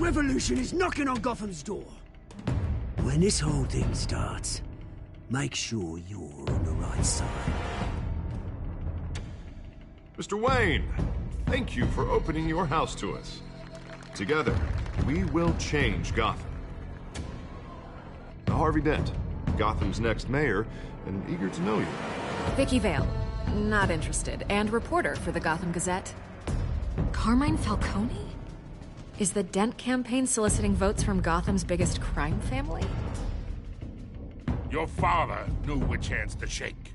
revolution is knocking on Gotham's door. When this whole thing starts, make sure you're on the right side. Mr. Wayne, thank you for opening your house to us. Together, we will change Gotham. Harvey Dent, Gotham's next mayor, and eager to know you. Vicky Vale, not interested, and reporter for the Gotham Gazette. Carmine Falcone? Is the Dent campaign soliciting votes from Gotham's biggest crime family? Your father knew which hands to shake.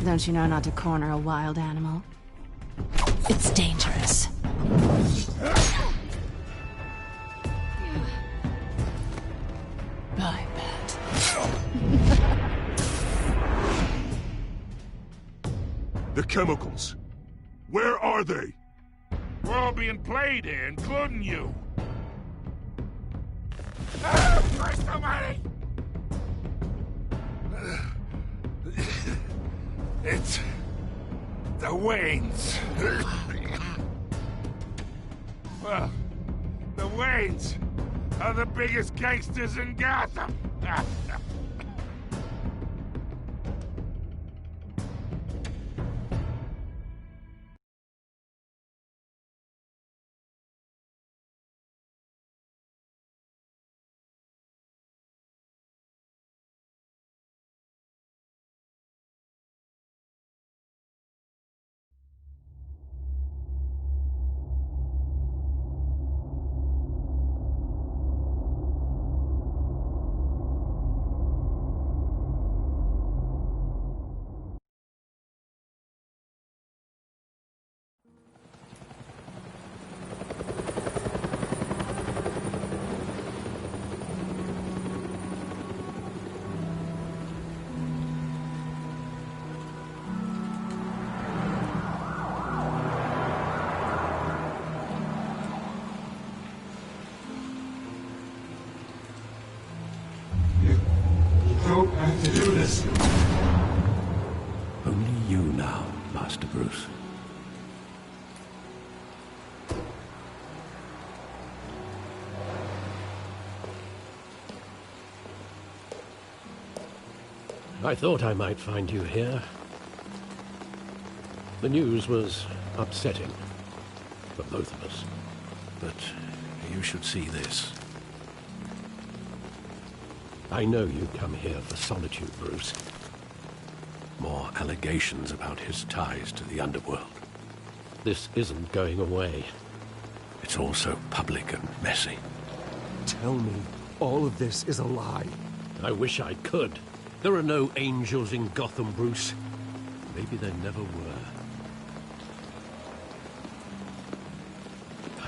Don't you know not to corner a wild animal? It's dangerous. I bet. The chemicals. Where are they? We're all being played here, including you. Christ almighty! It's the Waynes. Well, the Waynes are the biggest gangsters in Gotham. Don't have to do this. Only you now, Master Bruce. I thought I might find you here. The news was upsetting for both of us. But you should see this. I know you come here for solitude, Bruce. More allegations about his ties to the underworld. This isn't going away. It's all so public and messy. Tell me, all of this is a lie. I wish I could. There are no angels in Gotham, Bruce. Maybe there never were.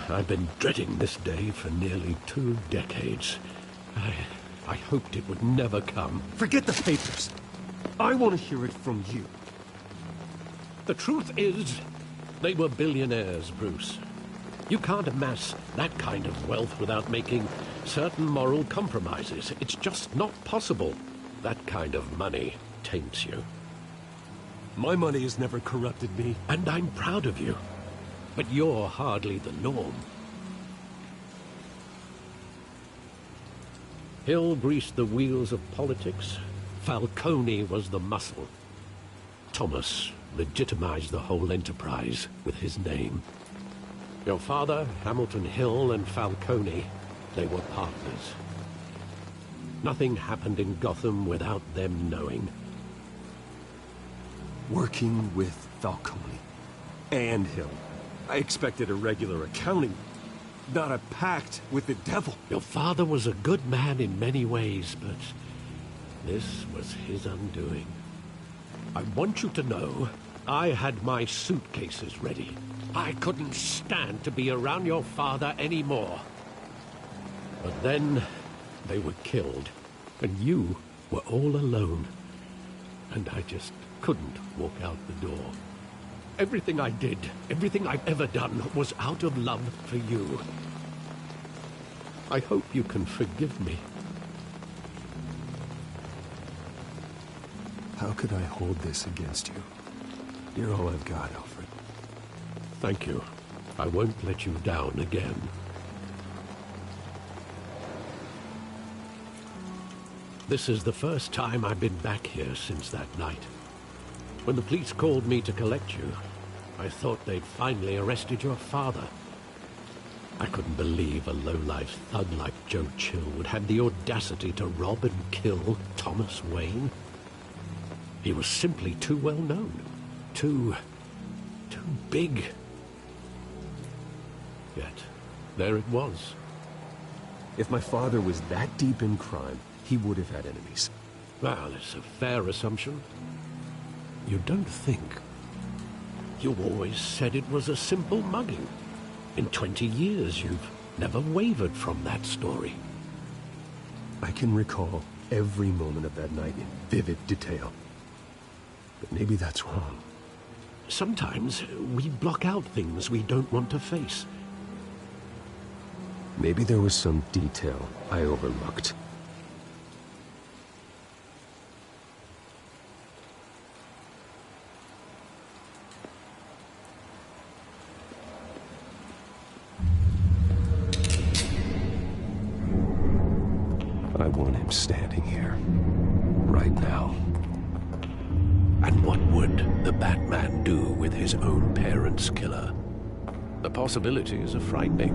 I've been dreading this day for nearly 2 decades. I hoped it would never come. Forget the papers. I want to hear it from you. The truth is, they were billionaires, Bruce. You can't amass that kind of wealth without making certain moral compromises. It's just not possible. That kind of money taints you. My money has never corrupted me. And I'm proud of you. But you're hardly the norm. Hill greased the wheels of politics. Falcone was the muscle. Thomas legitimized the whole enterprise with his name. Your father, Hamilton Hill, and Falcone, they were partners. Nothing happened in Gotham without them knowing. Working with Falcone and Hill. I expected a regular accounting, not a pact with the devil. Your father was a good man in many ways, but this was his undoing. I want you to know, I had my suitcases ready. I couldn't stand to be around your father anymore. But then, they were killed, and you were all alone. And I just couldn't walk out the door. Everything I did, everything I've ever done, was out of love for you. I hope you can forgive me. How could I hold this against you? You're all I've got, Alfred. Thank you. I won't let you down again. This is the first time I've been back here since that night. When the police called me to collect you, I thought they'd finally arrested your father. I couldn't believe a low-life thug like Joe Chill would have the audacity to rob and kill Thomas Wayne. He was simply too well known. Too big. Yet, there it was. If my father was that deep in crime, he would have had enemies. Well, it's a fair assumption. You don't think. You always said it was a simple mugging. In 20 years, you've never wavered from that story. I can recall every moment of that night in vivid detail. But maybe that's wrong. Sometimes we block out things we don't want to face. Maybe there was some detail I overlooked. I want him standing here, right now. And what would the Batman do with his own parents' killer? The possibilities are frightening.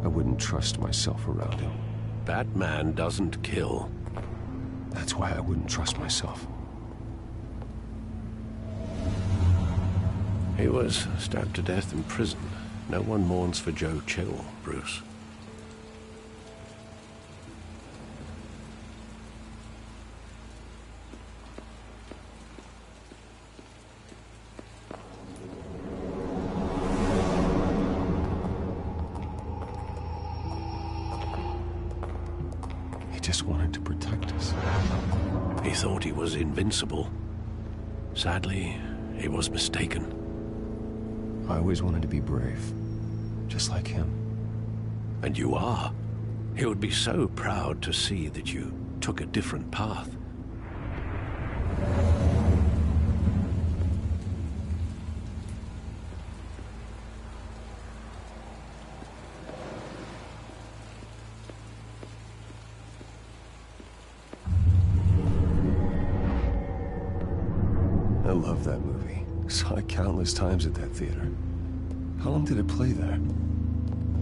I wouldn't trust myself around him. Batman doesn't kill. That's why I wouldn't trust myself. He was stabbed to death in prison. No one mourns for Joe Chill, Bruce. He just wanted to protect us. He thought he was invincible. Sadly, he was mistaken. I always wanted to be brave, just like him. And you are. He would be so proud to see that you took a different path. I love that movie. Saw it countless times at that theater. How long did it play there?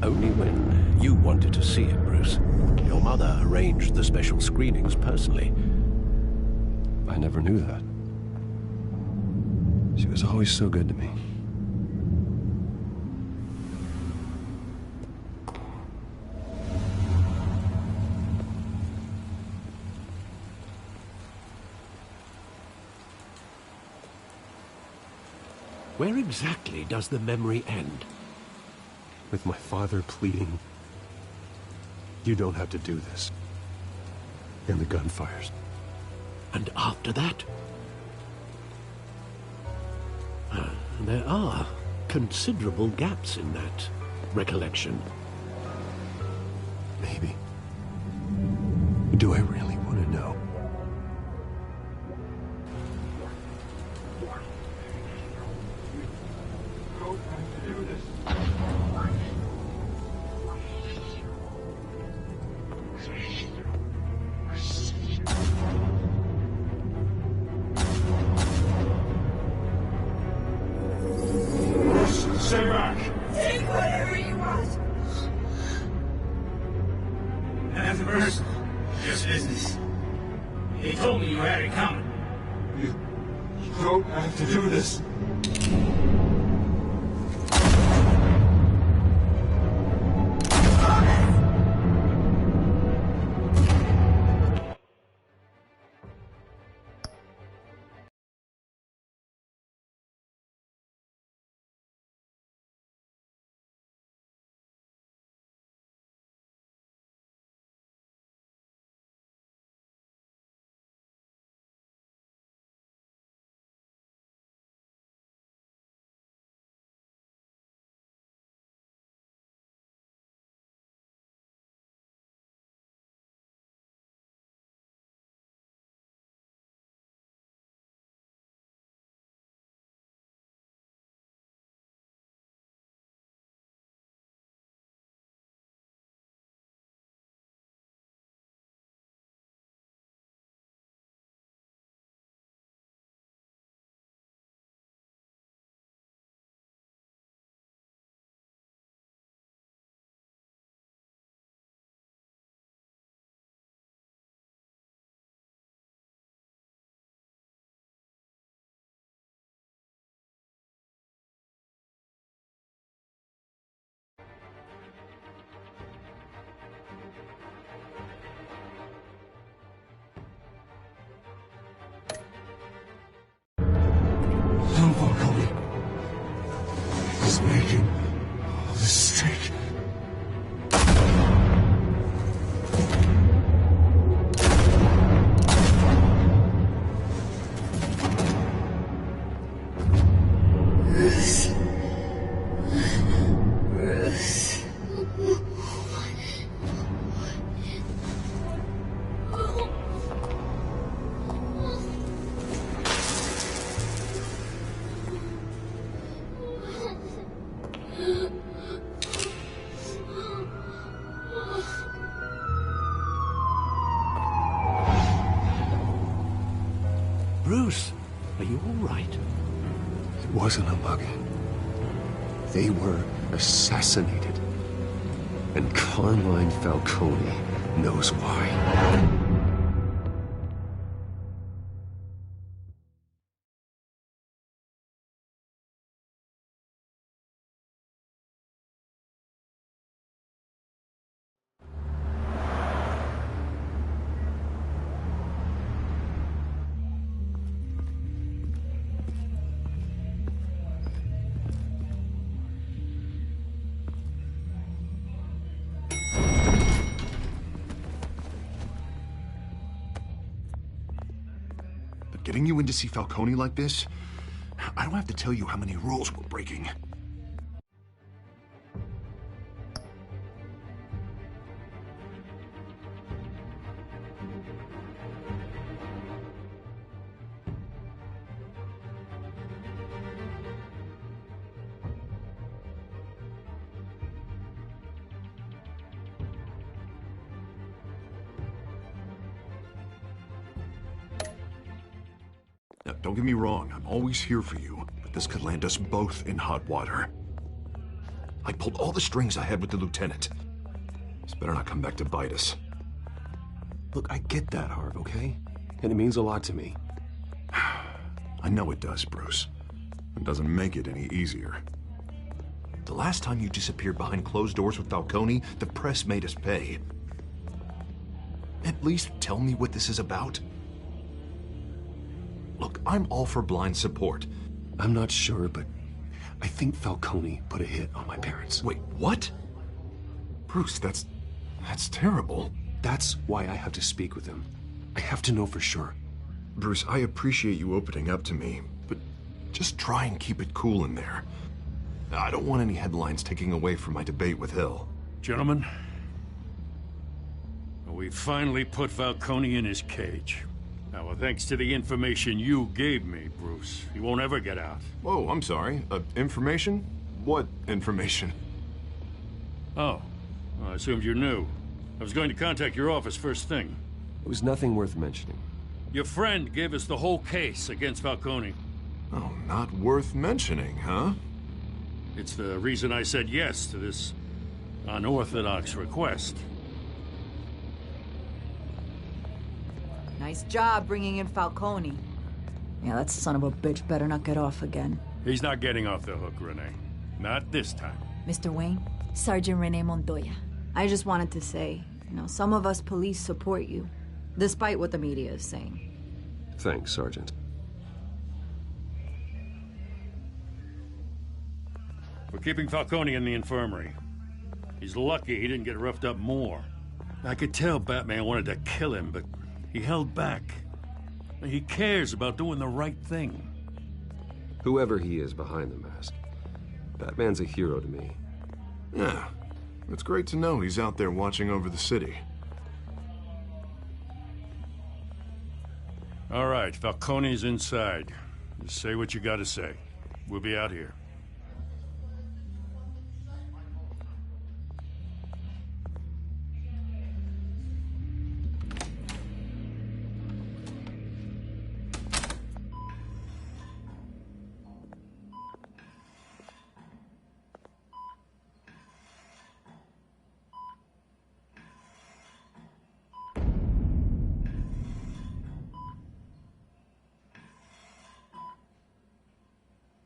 Only when you wanted to see it, Bruce. Your mother arranged the special screenings personally. I never knew that. She was always so good to me. Where exactly does the memory end? With my father pleading, "You don't have to do this." And the gunfires. And after that? There are considerable gaps in that recollection. Maybe. Do I really want to know? Don't have to do this. Stay back! Take whatever you want. Nothing personal, just business. They told me you had it coming. You don't have to do this. Bruce, are you all right? It wasn't a mug. They were assassinated. And Carmine Falcone knows why. Getting you in to see Falcone like this? I don't have to tell you how many rules we're breaking. Now, don't get me wrong, I'm always here for you, but this could land us both in hot water. I pulled all the strings I had with the lieutenant. This better not come back to bite us. Look, I get that, Harv, okay? And it means a lot to me. I know it does, Bruce. It doesn't make it any easier. The last time you disappeared behind closed doors with Falcone, the press made us pay. At least tell me what this is about. Look, I'm all for blind support. I'm not sure, but I think Falcone put a hit on my parents. Wait, what? Bruce, that's terrible. That's why I have to speak with him. I have to know for sure. Bruce, I appreciate you opening up to me, but just try and keep it cool in there. I don't want any headlines taking away from my debate with Hill. Gentlemen, we finally put Falcone in his cage. Now, well, thanks to the information you gave me, Bruce, he won't ever get out. Whoa, I'm sorry. Information? What information? Oh, well, I assumed you knew. I was going to contact your office first thing. It was nothing worth mentioning. Your friend gave us the whole case against Falcone. Oh, not worth mentioning, huh? It's the reason I said yes to this unorthodox request. Nice job bringing in Falcone. Yeah, that son of a bitch better not get off again. He's not getting off the hook, Renee. Not this time. Mr. Wayne, Sergeant Renee Montoya. I just wanted to say, some of us police support you, despite what the media is saying. Thanks, Sergeant. We're keeping Falcone in the infirmary. He's lucky he didn't get roughed up more. I could tell Batman wanted to kill him, but he held back. He cares about doing the right thing. Whoever he is behind the mask, Batman's a hero to me. Yeah, it's great to know he's out there watching over the city. All right, Falcone's inside. Just say what you gotta say. We'll be out here.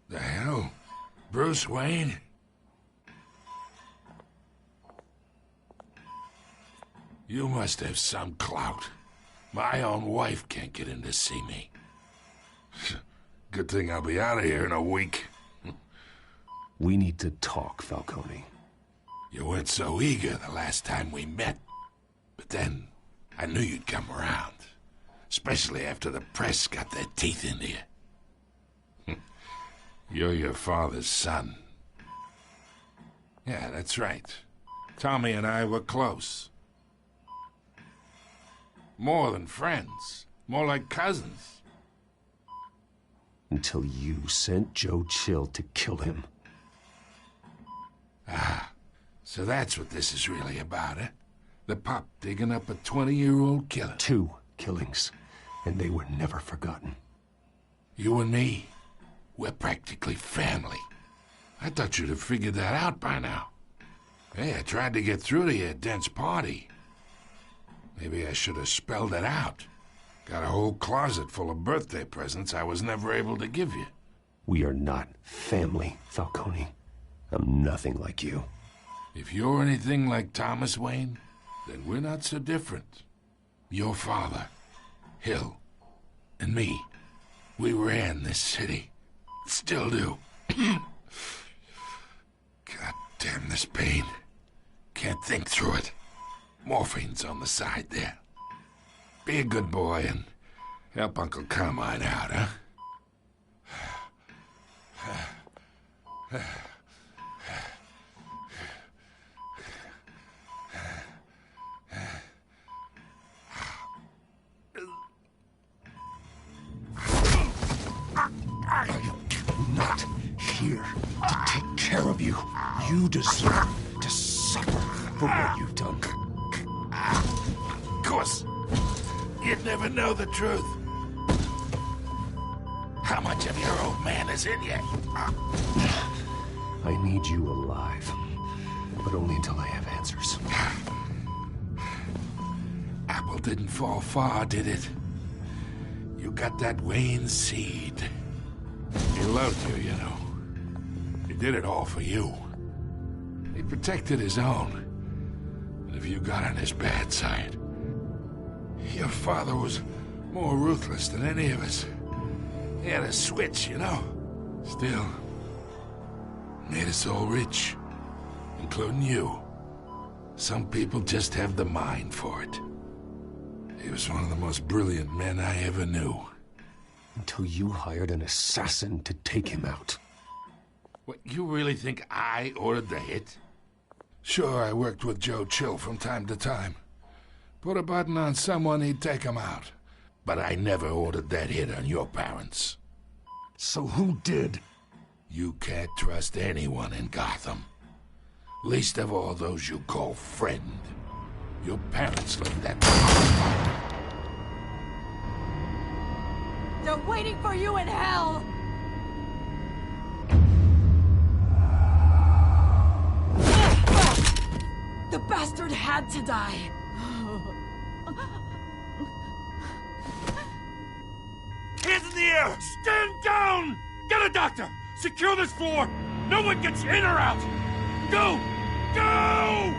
The hell? Bruce Wayne? You must have some clout. My own wife can't get in to see me. Good thing I'll be out of here in a week. We need to talk, Falcone. You weren't so eager the last time we met. But then, I knew you'd come around. Especially after the press got their teeth into you. You're your father's son. Yeah, that's right. Tommy and I were close. More than friends. More like cousins. Until you sent Joe Chill to kill him. Ah, so that's what this is really about, eh? The pup digging up a 20-year-old killer. 2 killings, and they were never forgotten. You and me, we're practically family. I thought you'd have figured that out by now. Hey, I tried to get through to you at Dent's party. Maybe I should have spelled it out. Got a whole closet full of birthday presents I was never able to give you. We are not family, Falcone. I'm nothing like you. If you're anything like Thomas Wayne, then we're not so different. Your father, Hill, and me, we ran this city. Still do. God damn this pain. Can't think through it. Morphine's on the side there. Be a good boy and help Uncle Carmine out, huh? I am not here to take care of you. You deserve to suffer for what you've done. Of course, you'd never know the truth. How much of your old man is in you? I need you alive, but only until I have answers. Apple didn't fall far, did it? You got that Wayne seed. He loved you, you know. He did it all for you. He protected his own. And if you got on his bad side, your father was more ruthless than any of us. He had a switch, you know. Still, made us all rich, including you. Some people just have the mind for it. He was one of the most brilliant men I ever knew. Until you hired an assassin to take him out. What, you really think I ordered the hit? Sure, I worked with Joe Chill from time to time. Put a button on someone, he'd take him out. But I never ordered that hit on your parents. So who did? You can't trust anyone in Gotham. Least of all those you call friend. Your parents let that... They're waiting for you in hell! The bastard had to die! Hands in the air! Stand down! Get a doctor! Secure this floor! No one gets in or out! Go! Go!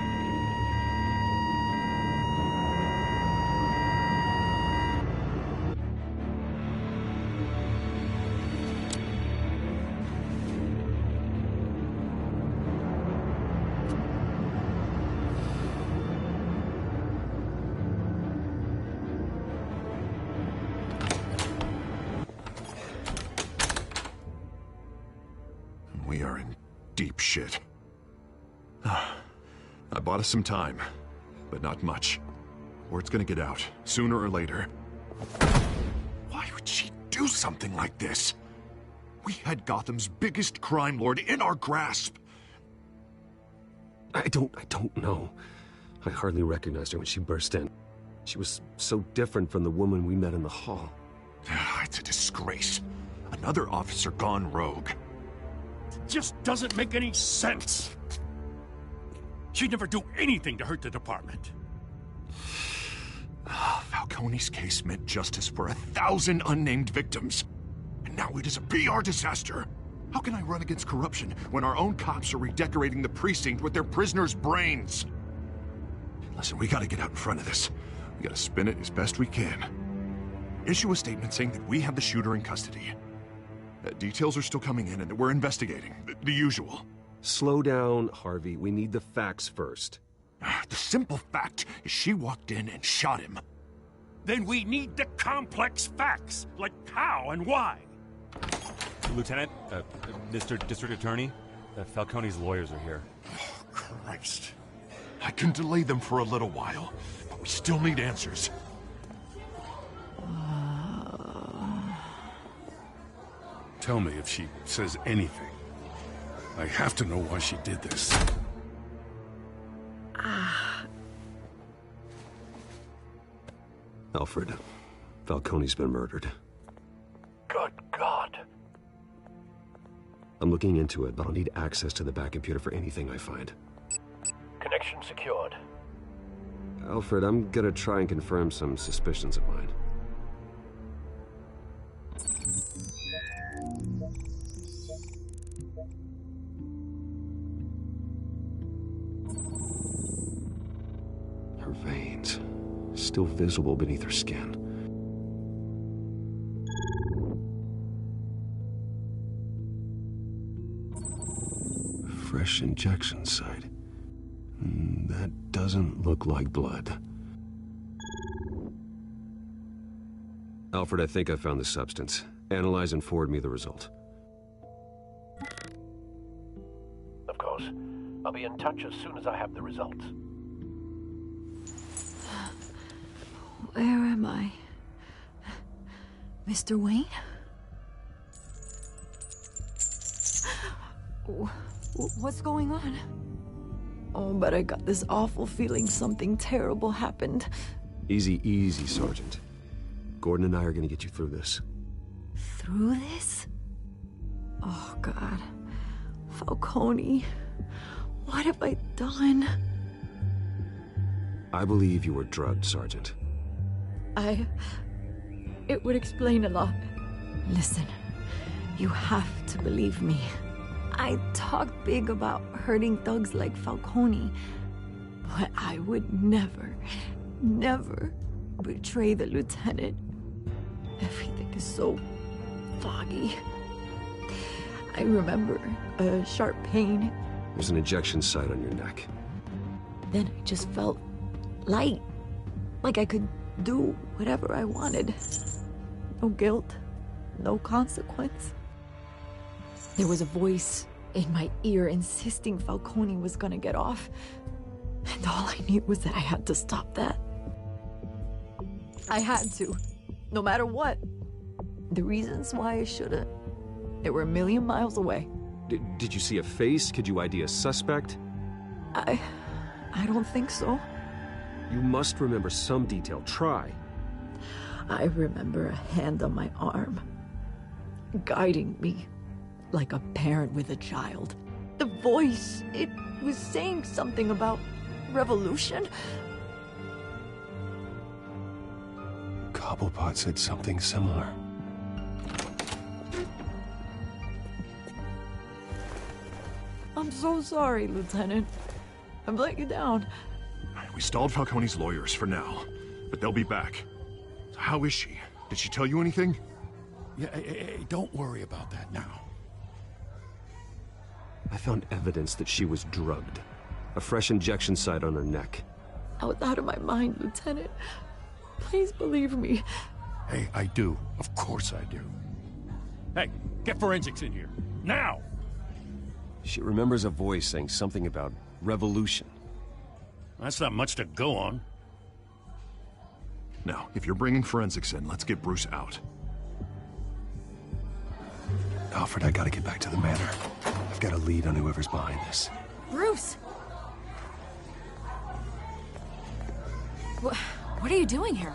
We are in deep shit. I bought us some time, but not much. Word's gonna get out, sooner or later. Why would she do something like this? We had Gotham's biggest crime lord in our grasp. I don't know. I hardly recognized her when she burst in. She was so different from the woman we met in the hall. It's a disgrace. Another officer gone rogue. It just doesn't make any sense. She'd never do anything to hurt the department. Falcone's case meant justice for 1,000 unnamed victims. And now it is a PR disaster. How can I run against corruption when our own cops are redecorating the precinct with their prisoners' brains? Listen, we gotta get out in front of this. We gotta spin it as best we can. Issue a statement saying that we have the shooter in custody. Details are still coming in and that we're investigating. The usual. Slow down, Harvey. We need the facts first. The simple fact is she walked in and shot him. Then we need the complex facts, like how and why. Lieutenant, Mr. District Attorney, Falcone's lawyers are here. Oh, Christ. I can delay them for a little while, but we still need answers. Tell me if she says anything. I have to know why she did this. Alfred, Falcone's been murdered. Good God. I'm looking into it, but I'll need access to the back computer for anything I find. Connection secured. Alfred, I'm gonna try and confirm some suspicions of mine. Her veins, still visible beneath her skin. Fresh injection site. That doesn't look like blood. Alfred, I think I found the substance. Analyze and forward me the result. Of course. I'll be in touch as soon as I have the results. Where am I? Mr. Wayne? What's going on? Oh, but I got this awful feeling something terrible happened. Easy, easy, Sergeant. Gordon and I are gonna get you through this. Through this? Oh, God. Falcone. What have I done? I believe you were drugged, Sergeant. It would explain a lot. Listen, you have to believe me. I talked big about hurting thugs like Falcone, but I would never, never betray the lieutenant. Everything is so foggy. I remember a sharp pain. There's an injection site on your neck. Then I just felt light, like I could do whatever I wanted. No guilt, no consequence. There was a voice in my ear insisting Falcone was gonna get off. And all I knew was that I had to stop that. I had to, no matter what. The reasons why I shouldn't, they were a million miles away. Did you see a face? Could you ID a suspect? I don't think so. You must remember some detail. Try. I remember a hand on my arm, guiding me like a parent with a child. The voice, it was saying something about revolution. Cobblepot said something similar. I'm so sorry, Lieutenant. I've let you down. We stalled Falcone's lawyers for now, but they'll be back. So how is she? Did she tell you anything? Yeah, hey, don't worry about that now. I found evidence that she was drugged. A fresh injection site on her neck. I was out of my mind, Lieutenant. Please believe me. Hey, I do. Of course I do. Hey, get forensics in here. Now! She remembers a voice saying something about revolution. That's not much to go on. Now, if you're bringing forensics in, let's get Bruce out. Alfred, I gotta get back to the manor. I've got a lead on whoever's behind this. Bruce! What are you doing here?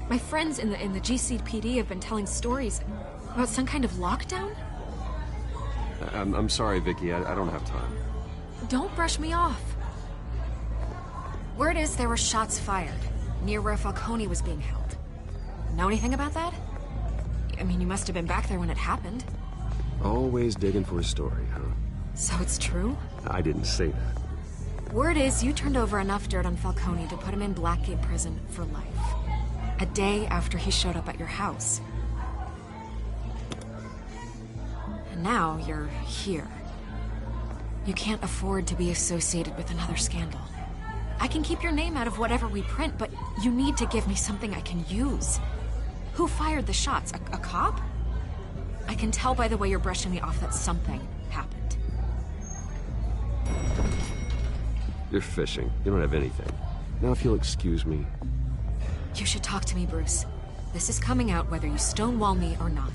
My friends in the GCPD have been telling stories about some kind of lockdown? I'm sorry, Vicky. I don't have time. Don't brush me off. Word is there were shots fired near where Falcone was being held. Know anything about that? I mean, you must have been back there when it happened. Always digging for a story, huh? So it's true? I didn't say that. Word is you turned over enough dirt on Falcone to put him in Blackgate Prison for life. A day after he showed up at your house. And now you're here. You can't afford to be associated with another scandal. I can keep your name out of whatever we print, but you need to give me something I can use. Who fired the shots? A cop? I can tell by the way you're brushing me off that something happened. You're fishing. You don't have anything. Now if you'll excuse me. You should talk to me, Bruce. This is coming out whether you stonewall me or not.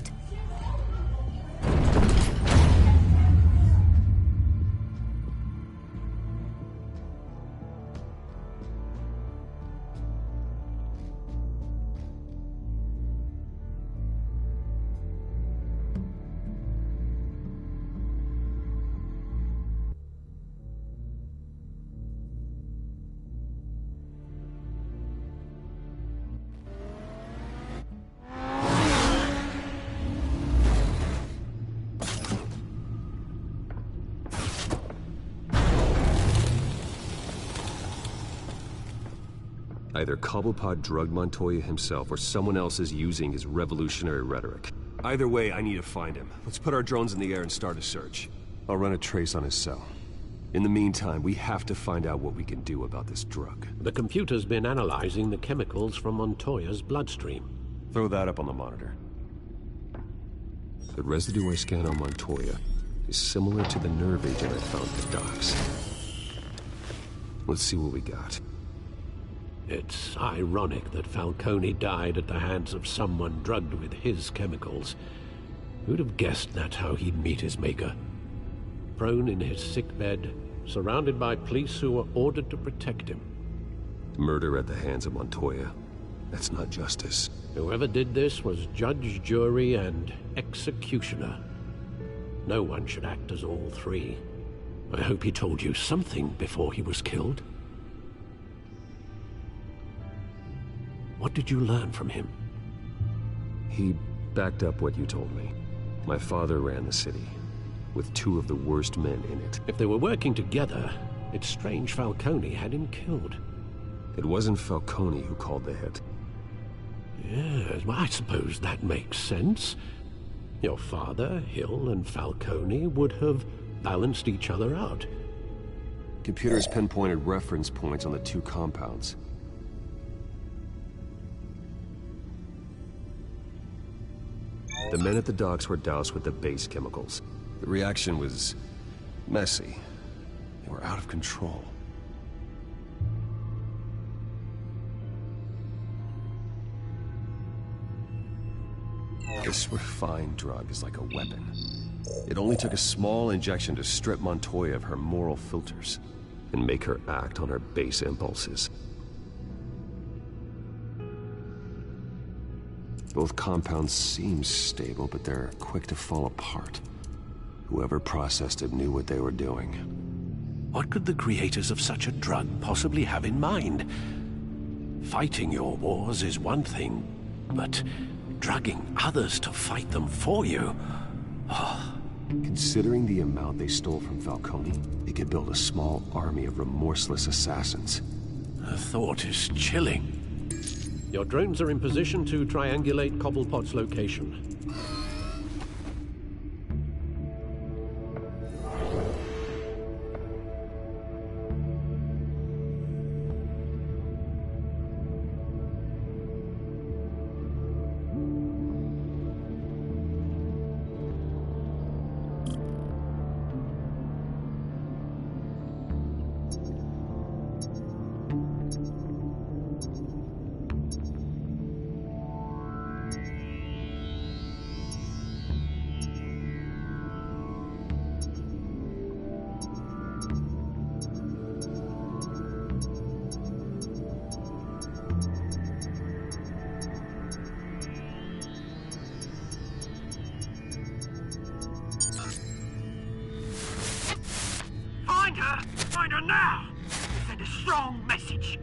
Either Cobblepot drugged Montoya himself, or someone else is using his revolutionary rhetoric. Either way, I need to find him. Let's put our drones in the air and start a search. I'll run a trace on his cell. In the meantime, we have to find out what we can do about this drug. The computer's been analyzing the chemicals from Montoya's bloodstream. Throw that up on the monitor. The residue I scanned on Montoya is similar to the nerve agent I found at the docks. Let's see what we got. It's ironic that Falcone died at the hands of someone drugged with his chemicals. Who'd have guessed that's how he'd meet his maker? Prone in his sickbed, surrounded by police who were ordered to protect him. Murder at the hands of Montoya. That's not justice. Whoever did this was judge, jury, and executioner. No one should act as all three. I hope he told you something before he was killed. What did you learn from him? He backed up what you told me. My father ran the city, with two of the worst men in it. If they were working together, it's strange Falcone had him killed. It wasn't Falcone who called the hit. Yes, well, I suppose that makes sense. Your father, Hill, and Falcone would have balanced each other out. Computers pinpointed reference points on the two compounds. The men at the docks were doused with the base chemicals. The reaction was messy. They were out of control. This refined drug is like a weapon. It only took a small injection to strip Montoya of her moral filters and make her act on her base impulses. Both compounds seem stable, but they're quick to fall apart. Whoever processed it knew what they were doing. What could the creators of such a drug possibly have in mind? Fighting your wars is one thing, but drugging others to fight them for you? Oh. Considering the amount they stole from Falcone, they could build a small army of remorseless assassins. The thought is chilling. Your drones are in position to triangulate Cobblepot's location. Find her now! Send a strong message.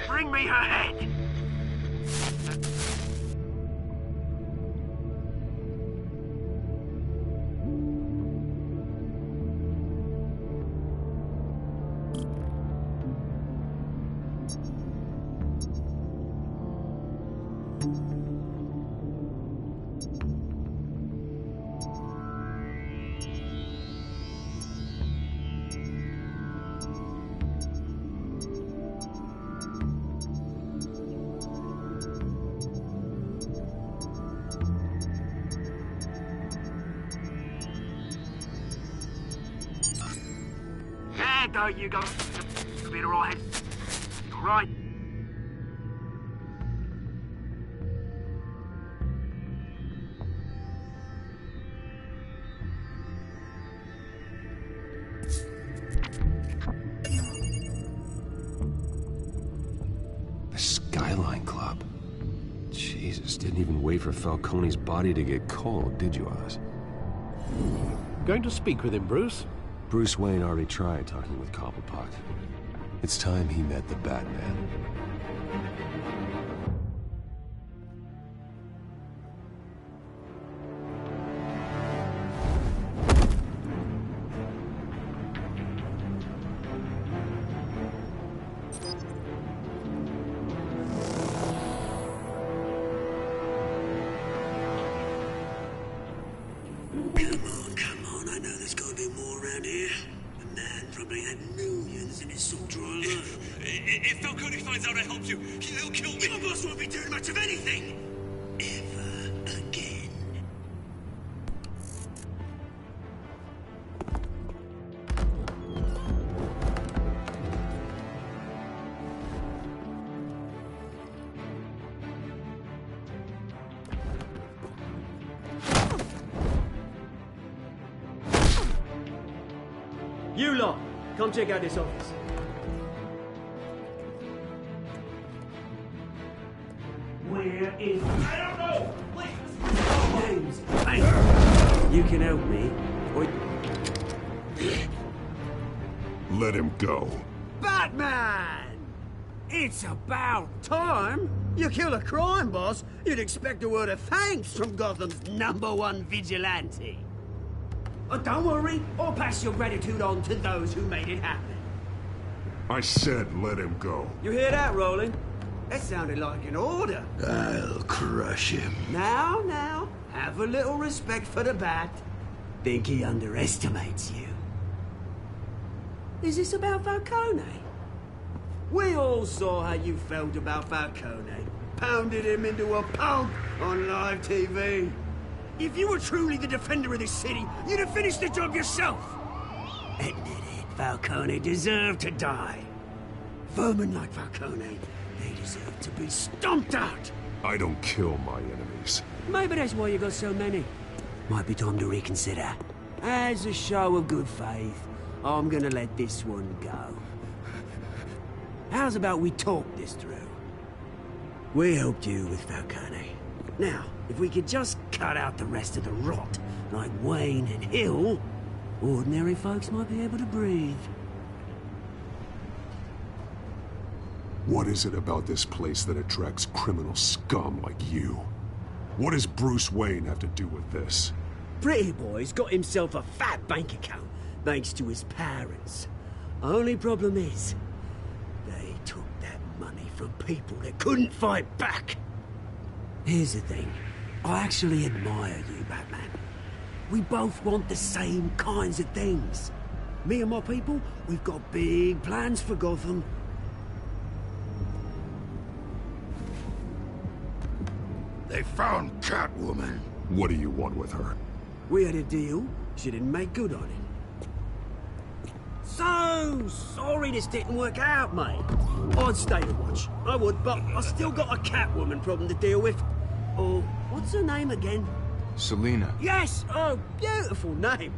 Bring me her head! There you go. You'll be alright. Alright. The Skyline Club. Jesus, didn't even wait for Falcone's body to get cold, did you, Oz? Going to speak with him, Bruce? Bruce Wayne already tried talking with Cobblepot. It's time he met the Batman. If Falcone finds out I helped you, he'll kill me. Your boss won't be doing much of anything. Ever again. You lot, come check out this office. Where is... I don't know! Please! James, hey! You can help me. Or... Let him go. Batman! It's about time. You kill a crime boss, you'd expect a word of thanks from Gotham's #1 vigilante. Oh, don't worry, I'll pass your gratitude on to those who made it happen. I said let him go. You hear that, Roland? That sounded like an order. I'll crush him. Now, have a little respect for the Bat. Think he underestimates you. Is this about Falcone? We all saw how you felt about Falcone. Pounded him into a pulp on live TV. If you were truly the defender of this city, you'd have finished the job yourself. Admit it, Falcone deserved to die. Vermin like Falcone, they deserve to be stomped out. I don't kill my enemies. Maybe that's why you got so many. Might be time to reconsider. As a show of good faith, I'm gonna let this one go. How's about we talk this through? We helped you with Falcone. Now, if we could just cut out the rest of the rot, like Wayne and Hill, ordinary folks might be able to breathe. What is it about this place that attracts criminal scum like you? What does Bruce Wayne have to do with this? Pretty Boy's got himself a fat bank account, thanks to his parents. Only problem is, they took that money from people that couldn't fight back. Here's the thing. I actually admire you, Batman. We both want the same kinds of things. Me and my people, we've got big plans for Gotham. They found Catwoman. What do you want with her? We had a deal. She didn't make good on it. So sorry this didn't work out, mate. I'd stay to watch. I would, but I still got a Catwoman problem to deal with. Oh, what's her name again? Selina. Yes! Oh, beautiful name.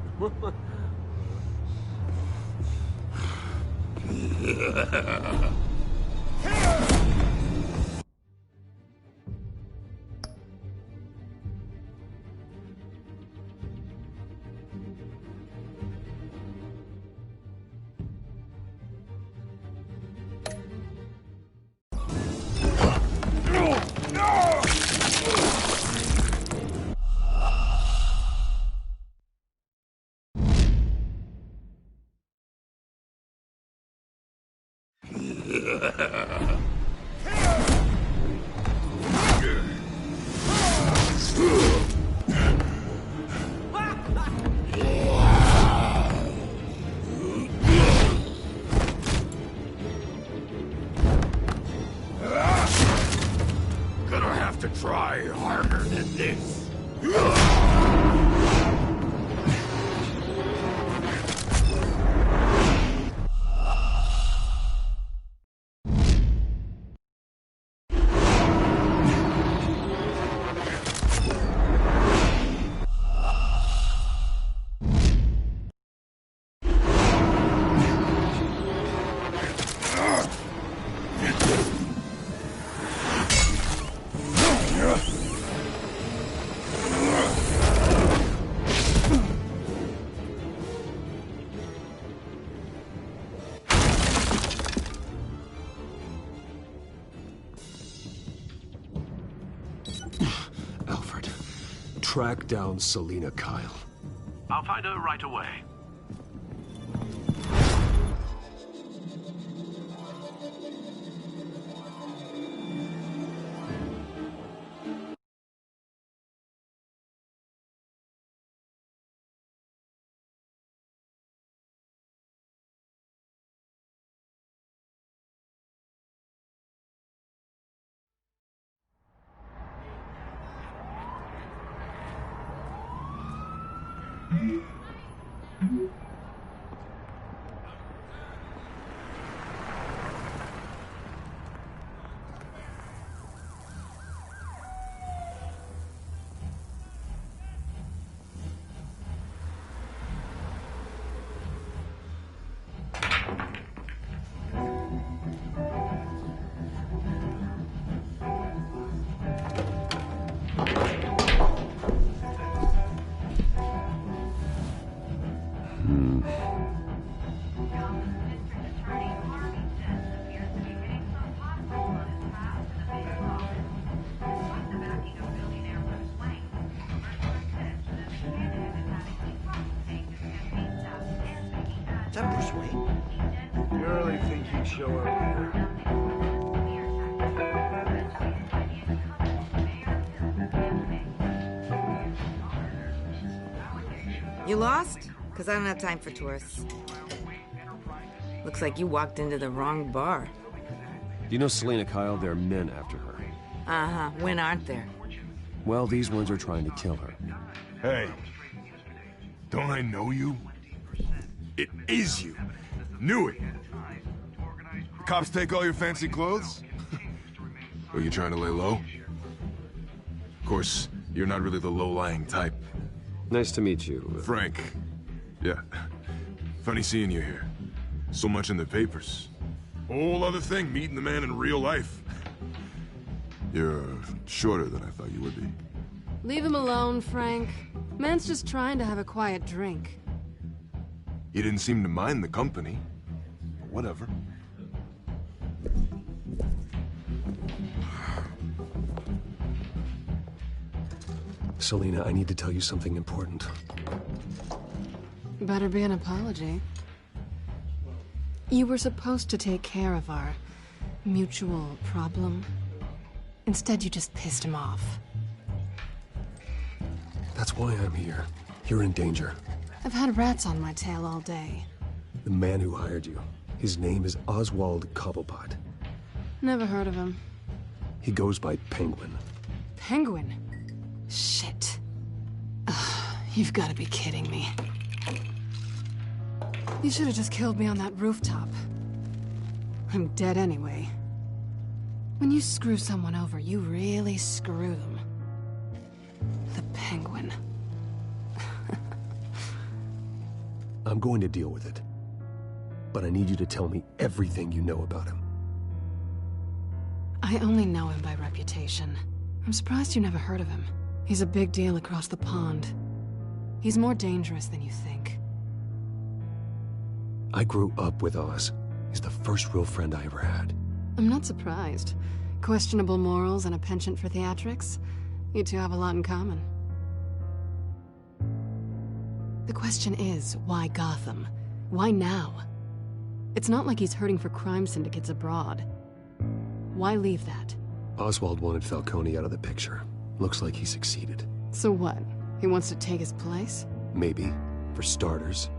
Try harder than this. Alfred, track down Selina Kyle. I'll find her right away. Is that Bruce Wayne? You really think he'd show up here? You lost? Because I don't have time for tourists. Looks like you walked into the wrong bar. Do you know Selina Kyle? There are men after her. Uh-huh. When aren't there? Well, these ones are trying to kill her. Hey, don't I know you? It is you. Knew it. The cops take all your fancy clothes? Are you trying to lay low? Of course, you're not really the low-lying type. Nice to meet you. Frank. Yeah. Funny seeing you here. So much in the papers. Whole other thing, meeting the man in real life. You're shorter than I thought you would be. Leave him alone, Frank. Man's just trying to have a quiet drink. You didn't seem to mind the company. But whatever. Selina, I need to tell you something important. Better be an apology. You were supposed to take care of our mutual problem. Instead, you just pissed him off. That's why I'm here. You're in danger. I've had rats on my tail all day. The man who hired you, his name is Oswald Cobblepot. Never heard of him. He goes by Penguin. Penguin? Shit. Ugh, you've got to be kidding me. You should have just killed me on that rooftop. I'm dead anyway. When you screw someone over, you really screw them. The Penguin. I'm going to deal with it. But I need you to tell me everything you know about him. I only know him by reputation. I'm surprised you never heard of him. He's a big deal across the pond. He's more dangerous than you think. I grew up with Oz. He's the first real friend I ever had. I'm not surprised. Questionable morals and a penchant for theatrics. You two have a lot in common. The question is, why Gotham? Why now? It's not like he's hurting for crime syndicates abroad. Why leave that? Oswald wanted Falcone out of the picture. Looks like he succeeded. So what? He wants to take his place? Maybe. For starters.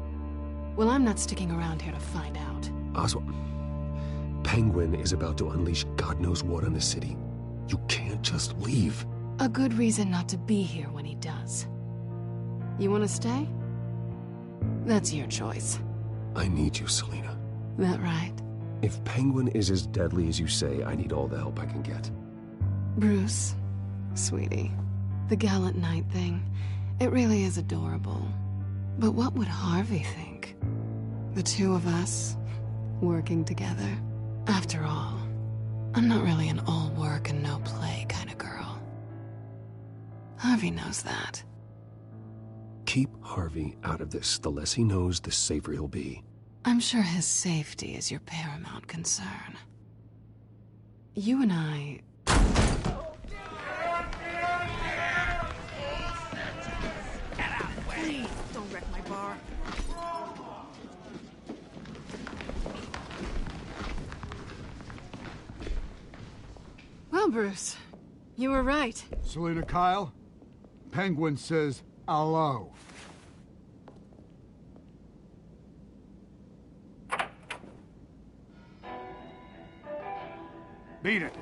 Well, I'm not sticking around here to find out. Oswald... Penguin is about to unleash God knows what on the city. You can't just leave. A good reason not to be here when he does. You want to stay? That's your choice. I need you, Selina. That right? If Penguin is as deadly as you say, I need all the help I can get. Bruce, sweetie, the gallant knight thing, it really is adorable. But what would Harvey think? The two of us, working together. After all, I'm not really an all work and no play kind of girl. Harvey knows that. Keep Harvey out of this. The less he knows, the safer he'll be. I'm sure his safety is your paramount concern. You and I... Please, don't wreck my bar. Well, Bruce, you were right. Selina Kyle, Penguin says hello. Beat it.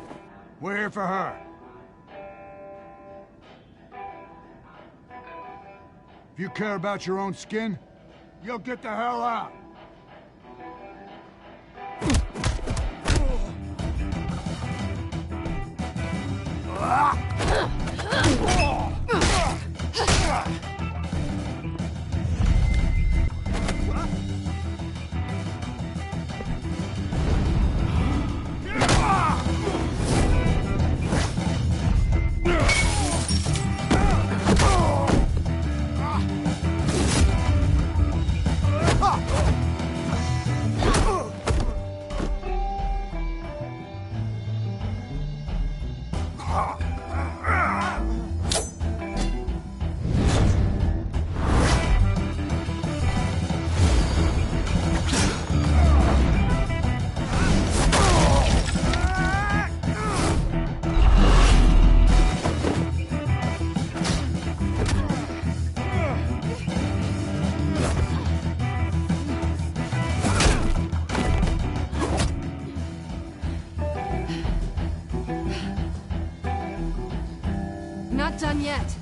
We're here for her. If you care about your own skin, you'll get the hell out. Not done yet.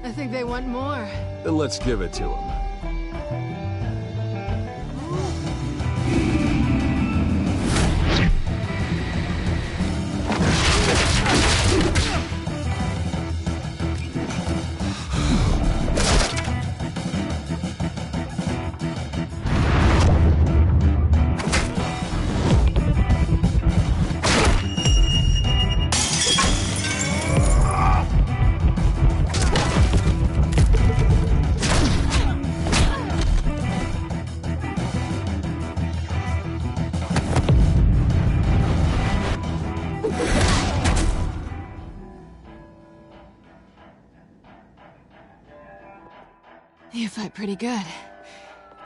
I think they want more. Then let's give it to him. You fight pretty good,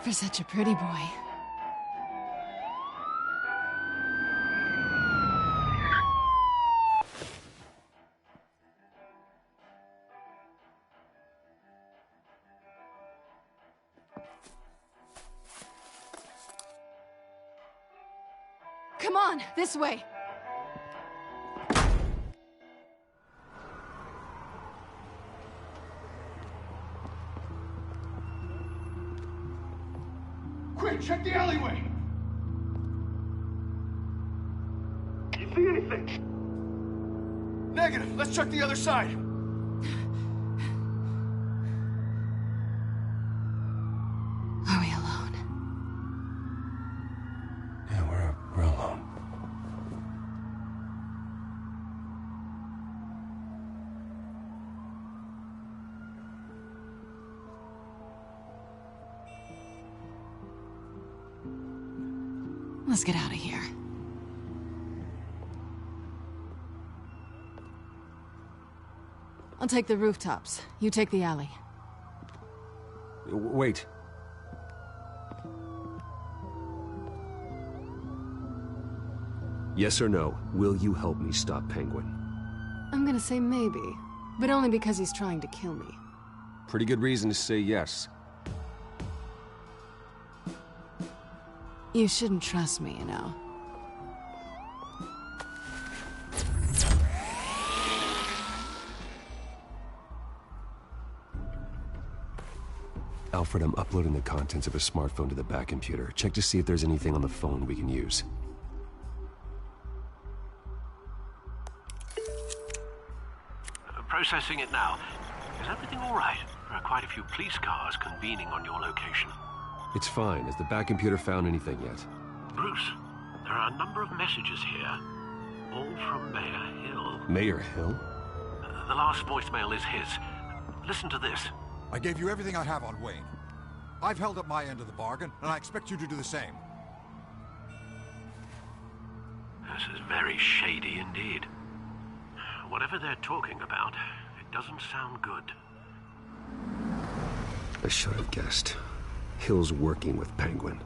for such a pretty boy. Come on, this way! Quick, check the alleyway! You see anything? Negative. Let's check the other side. Are we alone? Yeah, we're alone. Let's get out of here. I'll take the rooftops. You take the alley. Wait. Yes or no, will you help me stop Penguin? I'm gonna say maybe, but only because he's trying to kill me. Pretty good reason to say yes. You shouldn't trust me, you know. Alfred, I'm uploading the contents of a smartphone to the back computer. Check to see if there's anything on the phone we can use. Processing it now. Is everything all right? There are quite a few police cars convening on your location. It's fine. Has the back computer found anything yet? Bruce, there are a number of messages here, all from Mayor Hill. Mayor Hill? The last voicemail is his. Listen to this. I gave you everything I have on Wayne. I've held up my end of the bargain, and I expect you to do the same. This is very shady indeed. Whatever they're talking about, it doesn't sound good. I should have guessed. Hill's working with Penguin.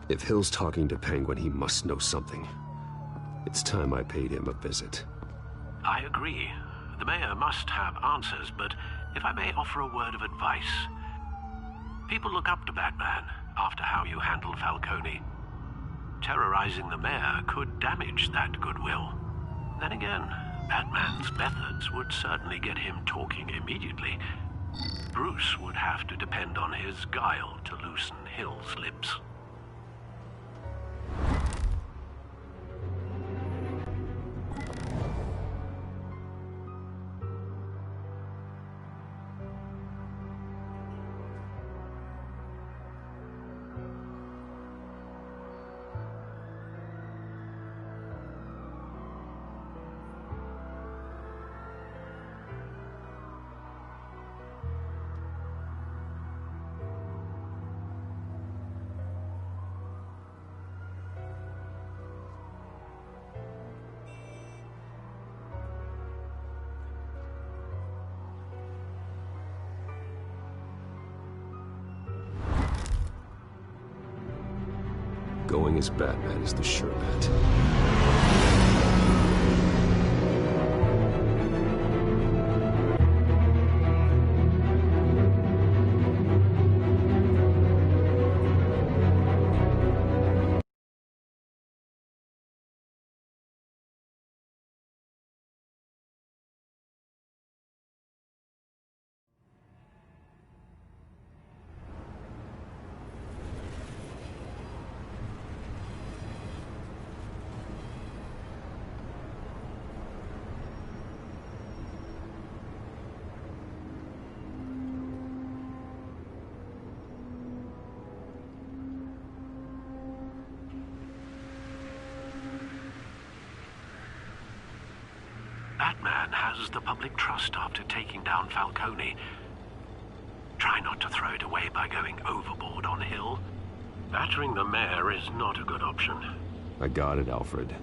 If Hill's talking to Penguin, he must know something. It's time I paid him a visit. I agree. The mayor must have answers, but if I may offer a word of advice. People look up to Batman after how you handled Falcone. Terrorizing the mayor could damage that goodwill. Then again, Batman's methods would certainly get him talking immediately. Bruce would have to depend on his guile to loosen Hill's lips. Going as Batman is the sure bet. Batman has the public trust after taking down Falcone. Try not to throw it away by going overboard on Hill. Battering the mayor is not a good option. I got it, Alfred.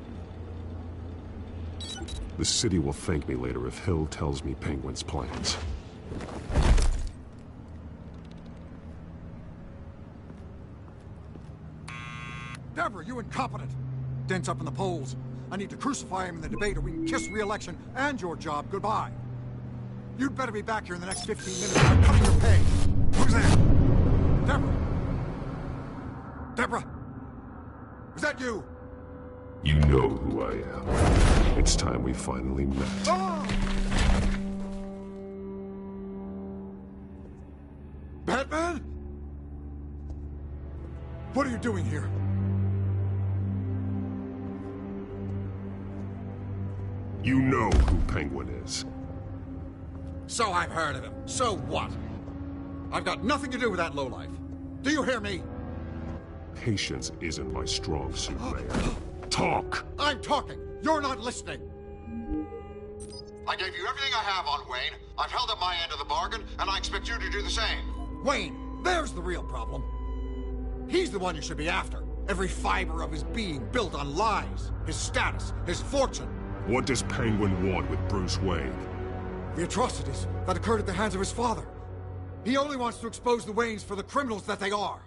The city will thank me later if Hill tells me Penguin's plans. Deborah, you incompetent! Dent's up in the polls. I need to crucify him in the debate or we can kiss re-election and your job goodbye. You'd better be back here in the next 15 minutes or I'm cutting your pay. Who's there? Deborah? Deborah? Is that you? You know who I am. It's time we finally met. Ah! Batman? What are you doing here? You know who Penguin is. So I've heard of him. So what? I've got nothing to do with that lowlife. Do you hear me? Patience isn't my strong suit, Mayor. Talk! I'm talking. You're not listening. I gave you everything I have on Wayne. I've held up my end of the bargain, and I expect you to do the same. Wayne, there's the real problem. He's the one you should be after. Every fiber of his being built on lies. His status, his fortune. What does Penguin want with Bruce Wayne? The atrocities that occurred at the hands of his father. He only wants to expose the Waynes for the criminals that they are.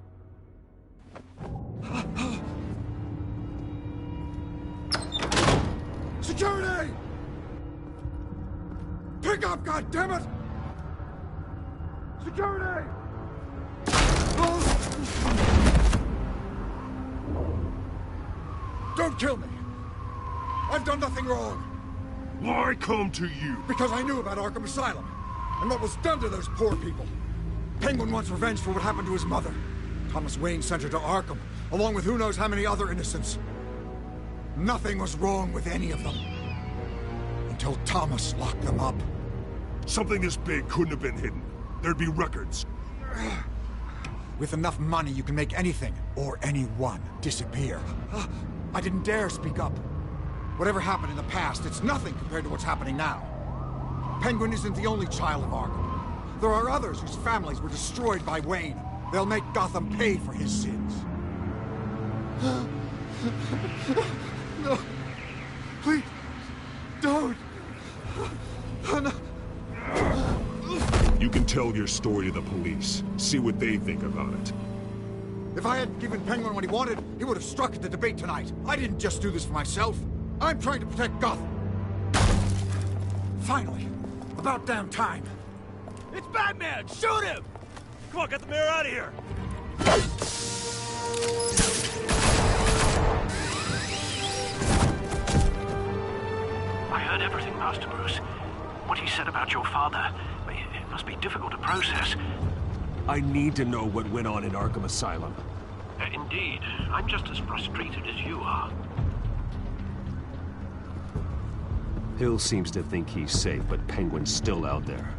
Security! Pick up, goddammit! Security! Don't kill me! I've done nothing wrong! Why come to you? Because I knew about Arkham Asylum, and what was done to those poor people. Penguin wants revenge for what happened to his mother. Thomas Wayne sent her to Arkham, along with who knows how many other innocents. Nothing was wrong with any of them. Until Thomas locked them up. Something this big couldn't have been hidden. There'd be records. With enough money, you can make anything, or anyone, disappear. I didn't dare speak up. Whatever happened in the past, it's nothing compared to what's happening now. Penguin isn't the only child of Arkham. There are others whose families were destroyed by Wayne. They'll make Gotham pay for his sins. No. Please. Don't. No. You can tell your story to the police. See what they think about it. If I hadn't given Penguin what he wanted, he would have struck at the debate tonight. I didn't just do this for myself. I'm trying to protect Gotham. Finally. About damn time. It's Batman! Shoot him! Come on, get the mayor out of here! I heard everything, Master Bruce. What he said about your father, it must be difficult to process. I need to know what went on in Arkham Asylum. Indeed. I'm just as frustrated as you are. Hill seems to think he's safe, but Penguin's still out there.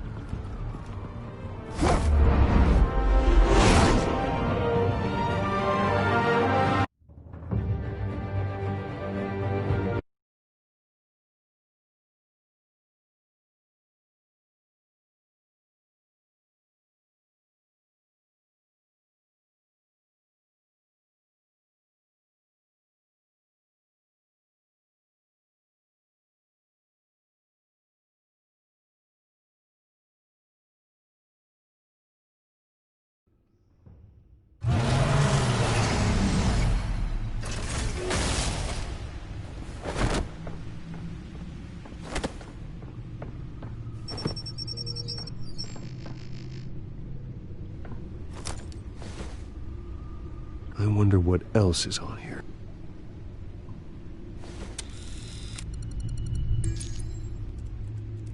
I wonder what else is on here.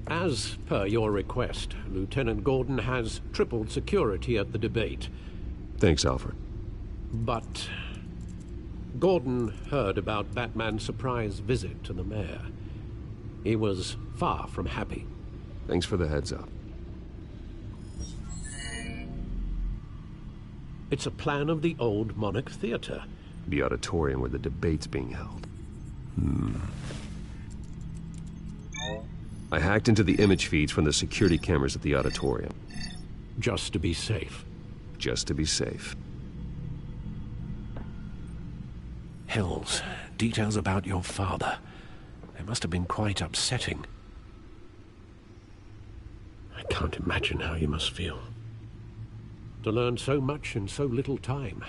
As per your request, Lieutenant Gordon has tripled security at the debate. Thanks, Alfred. But Gordon heard about Batman's surprise visit to the mayor. He was far from happy. Thanks for the heads up. It's a plan of the old Monarch Theater. The auditorium where the debate's being held. I hacked into the image feeds from the security cameras at the auditorium. Just to be safe. Just to be safe. Hills, details about your father. They must have been quite upsetting. I can't imagine how you must feel. To learn so much in so little time.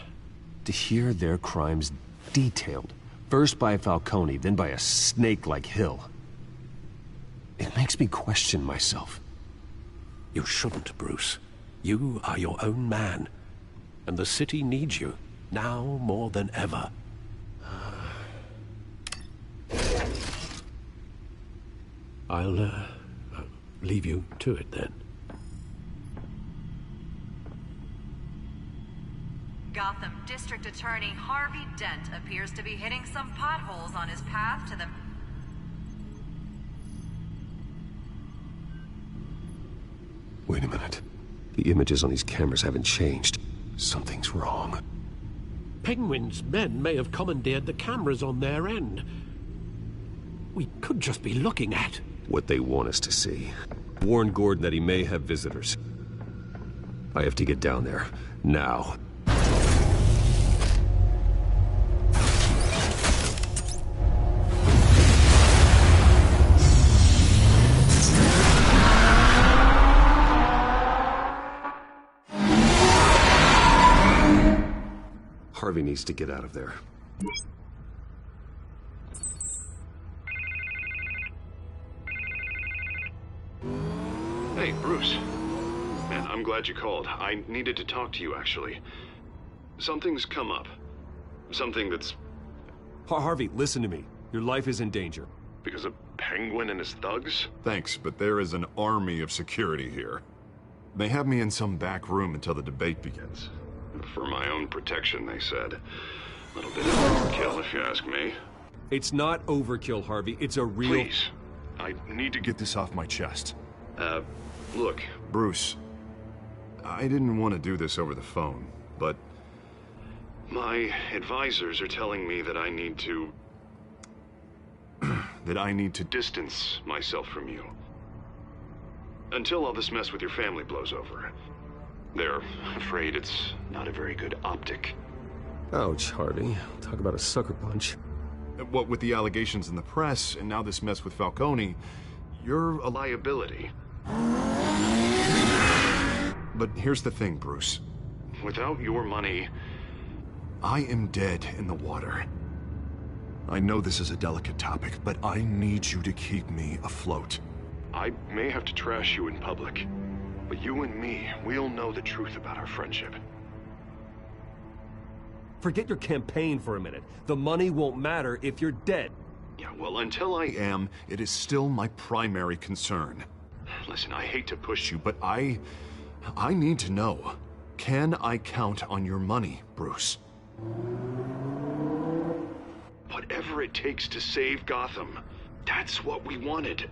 To hear their crimes detailed, first by Falcone, then by a snake like Hill. It makes me question myself. You shouldn't, Bruce. You are your own man. And the city needs you, now more than ever. I'll leave you to it then. Gotham District Attorney Harvey Dent appears to be hitting some potholes on his path to the... Wait a minute. The images on these cameras haven't changed. Something's wrong. Penguin's men may have commandeered the cameras on their end. We could just be looking at... what they want us to see. Warn Gordon that he may have visitors. I have to get down there. Now. Harvey needs to get out of there. Hey, Bruce. Man, I'm glad you called. I needed to talk to you, actually. Something's come up. Something that's... Harvey, listen to me. Your life is in danger. Because of Penguin and his thugs? Thanks, but there is an army of security here. They have me in some back room until the debate begins. For my own protection, they said. A little bit of overkill, if you ask me. It's not overkill, Harvey. It's a real... Please. I need to get this off my chest. Look, Bruce. I didn't want to do this over the phone, but... my advisors are telling me that I need to... that I need to distance myself from you. Until all this mess with your family blows over. They're afraid it's not a very good optic. Ouch, Harvey. Talk about a sucker punch. What with the allegations in the press, and now this mess with Falcone, you're a liability. But here's the thing, Bruce. Without your money, I am dead in the water. I know this is a delicate topic, but I need you to keep me afloat. I may have to trash you in public, but you and me, we'll know the truth about our friendship. Forget your campaign for a minute. The money won't matter if you're dead. Yeah, well, until I am, it is still my primary concern. Listen, I hate to push you, but I need to know. Can I count on your money, Bruce? Whatever it takes to save Gotham. That's what we wanted.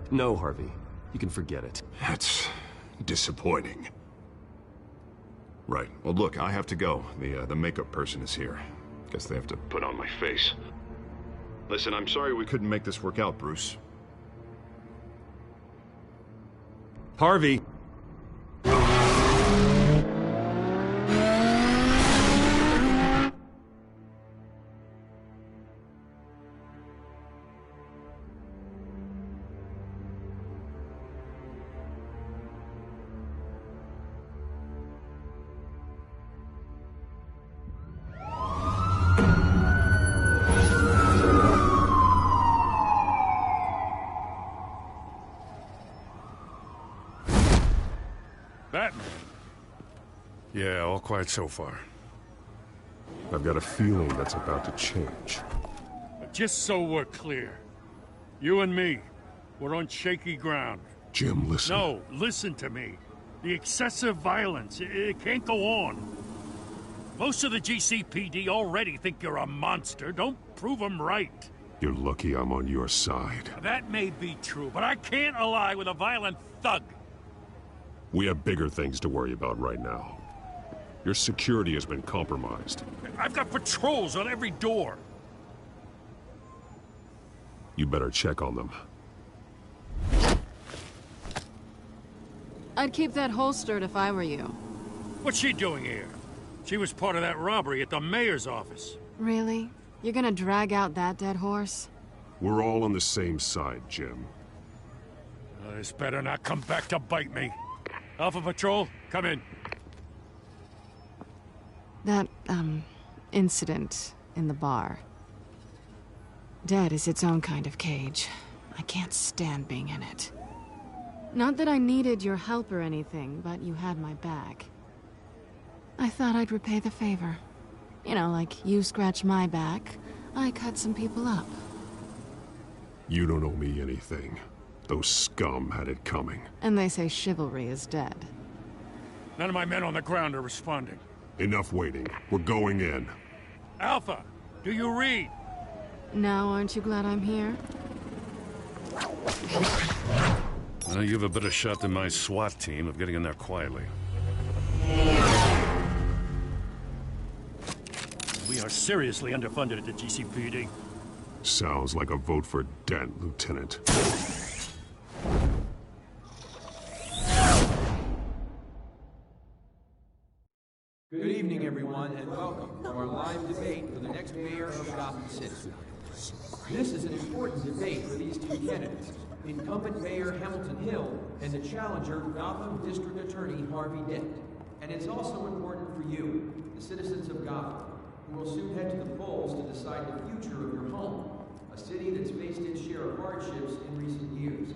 No, Harvey. You can forget it. That's disappointing. Right. Well, look, I have to go. The makeup person is here. Guess they have to put on my face. Listen, I'm sorry we couldn't make this work out, Bruce. Harvey! Batman? Yeah, all quiet so far. I've got a feeling that's about to change. But just so we're clear, you and me, we're on shaky ground. Jim, listen. No, listen to me. The excessive violence, it can't go on. Most of the GCPD already think you're a monster. Don't prove them right. You're lucky I'm on your side. That may be true, but I can't ally with a violent thug. We have bigger things to worry about right now. Your security has been compromised. I've got patrols on every door. You better check on them. I'd keep that holstered if I were you. What's she doing here? She was part of that robbery at the mayor's office. Really? You're gonna drag out that dead horse? We're all on the same side, Jim. This better not come back to bite me. Alpha Patrol, come in. That, incident in the bar. Dead is its own kind of cage. I can't stand being in it. Not that I needed your help or anything, but you had my back. I thought I'd repay the favor. You know, like you scratch my back, I cut some people up. You don't owe me anything. Those scum had it coming. And they say chivalry is dead. None of my men on the ground are responding. Enough waiting. We're going in. Alpha, do you read? Now aren't you glad I'm here? Well, you have a better shot than my SWAT team of getting in there quietly. We are seriously underfunded at the GCPD. Sounds like a vote for Dent, Lieutenant. Good evening, everyone, and welcome to our live debate for the next mayor of Gotham City. This is an important debate for these two candidates, incumbent Mayor Hamilton Hill and the challenger, Gotham District Attorney Harvey Dent. And it's also important for you, the citizens of Gotham, who will soon head to the polls to decide the future of your home, a city that's faced its share of hardships in recent years.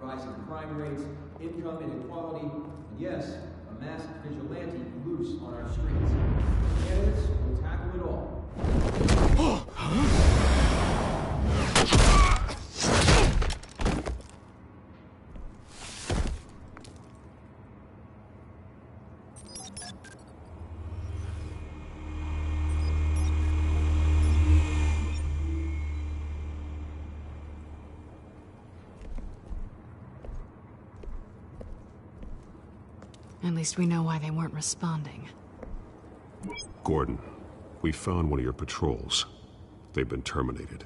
Rising crime rates, income inequality, and yes, a masked vigilante loose on our streets. Candidates will tackle it all. At least we know why they weren't responding. Gordon, we found one of your patrols. They've been terminated.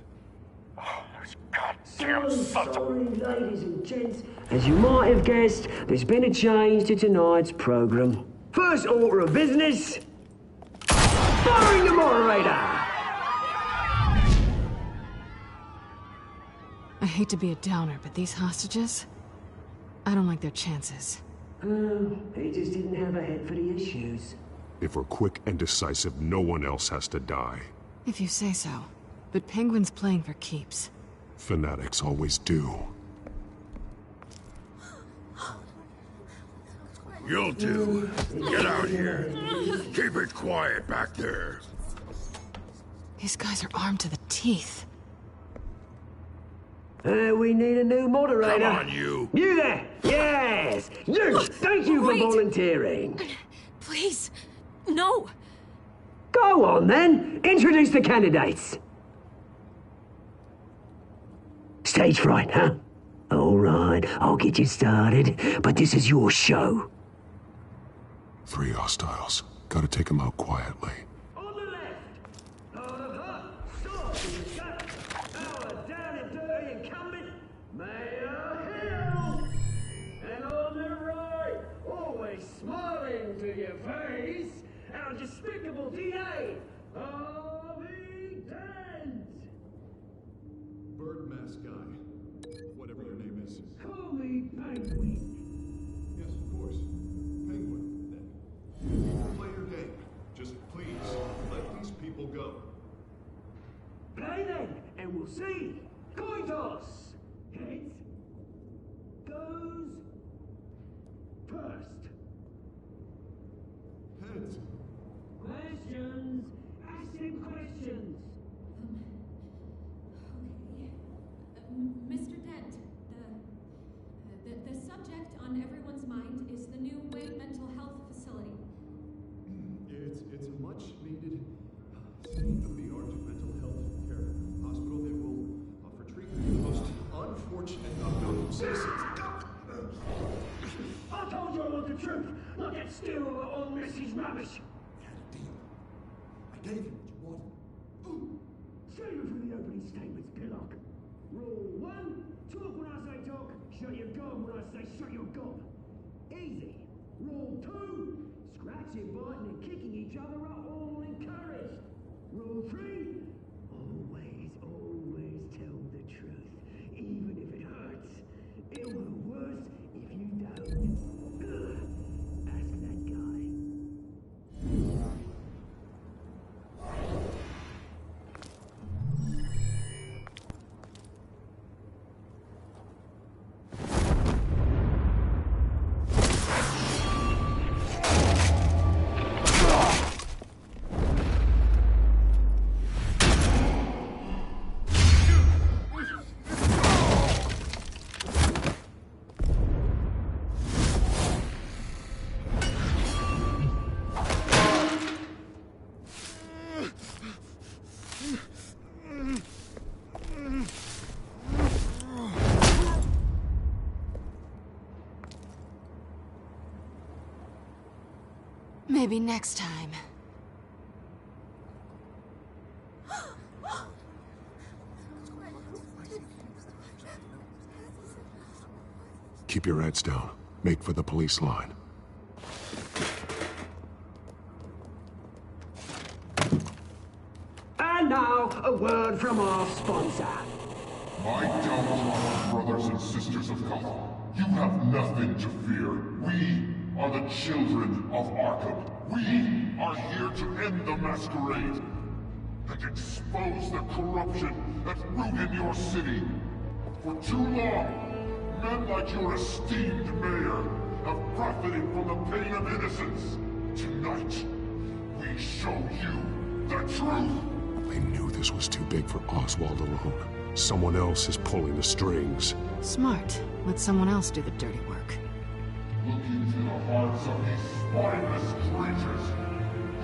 So sorry, ladies and gents. As you might have guessed, there's been a change to tonight's program. First order of business, firing the moderator! I hate to be a downer, but these hostages, I don't like their chances. He just didn't have a head for the issues. If we're quick and decisive, no one else has to die. If you say so. But Penguin's playing for keeps. Fanatics always do. You'll do. Get out here. Keep it quiet back there. These guys are armed to the teeth. We need a new moderator. Come on, you. You there! Yes! You! Thank you for volunteering. Please, no. Go on, then. Introduce the candidates. Stage fright, huh? All right, I'll get you started, but this is your show. 3 hostiles. Gotta take them out quietly. Smiling to your face, our despicable DA, Harvey Dent! Bird mask guy. Whatever your name is. Call me Penguin. Yes, of course. Penguin, then. Play your game. Just please, let these people go. Play then, and we'll see. Coin toss. Heads goes first. Heads. Questions. Ask him questions. Mr. Dent, the subject on everyone's mind is the new Wayne Mental Health Facility. It's a much-needed state-of-the-art mental health care hospital that will offer treatment for the most unfortunate of Gotham citizens. I told you I want the truth, not that steal all Missy's rubbish. I gave you what you wanted. Save it for the opening statements, Pillock. Rule 1, talk when I say talk, shut your gob when I say shut your gob. Easy. Rule 2, scratching, biting and kicking each other are all encouraged. Rule 3, always tell the truth, even if it hurts. It will be worse if you don't. Ask that guy. Maybe next time. Keep your heads down. Make for the police line. And now, a word from our sponsor. My downtrodden brothers and sisters of Gotham, you have nothing to fear. We are the children of Arkham. We are here to end the masquerade and expose the corruption that ruined your city. For too long, men like your esteemed mayor have profited from the pain of innocence. Tonight, we show you the truth. I knew this was too big for Oswald alone. Someone else is pulling the strings. Smart. Let someone else do the dirty work. Look into the hearts of these spineless creatures,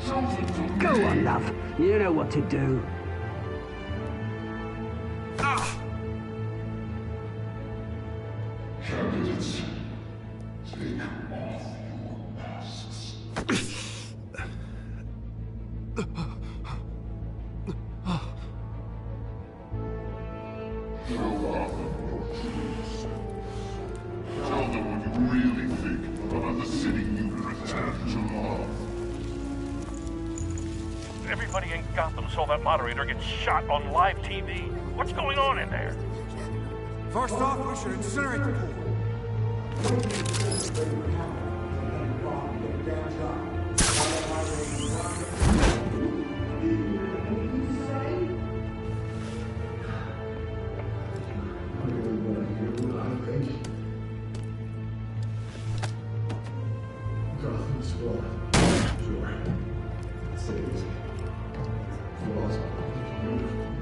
chosen to Go lead. on, love. You know what to do. Candidates, take off your masks. Throw off your shoes. Tell them what you really think about the city you pretend to love. Everybody in Gotham saw that moderator get shot on live TV. What's going on in there? First off, we should incinerate the pool.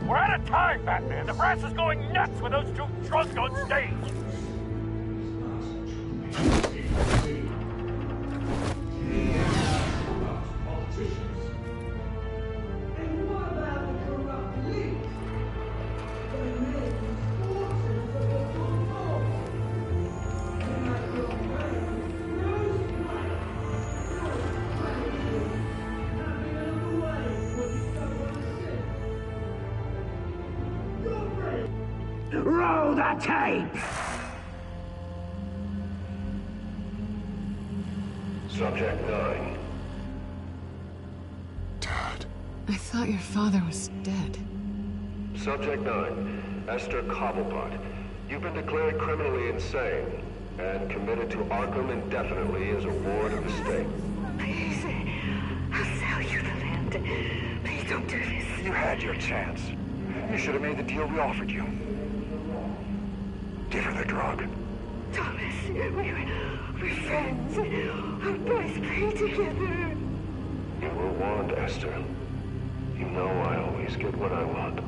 We're out of time, Batman. The brass is going nuts with those two drunks on stage. Roll the tape! Subject 9. I thought your father was dead. Subject 9. Esther Cobblepot. You've been declared criminally insane and committed to Arkham indefinitely as a ward of the state. Please, I'll sell you the land. Please don't do this. You had your chance. You should have made the deal we offered you. Give her the drug. Thomas, we're friends. Our boys play together. You were warned, Esther. You know I always get what I want.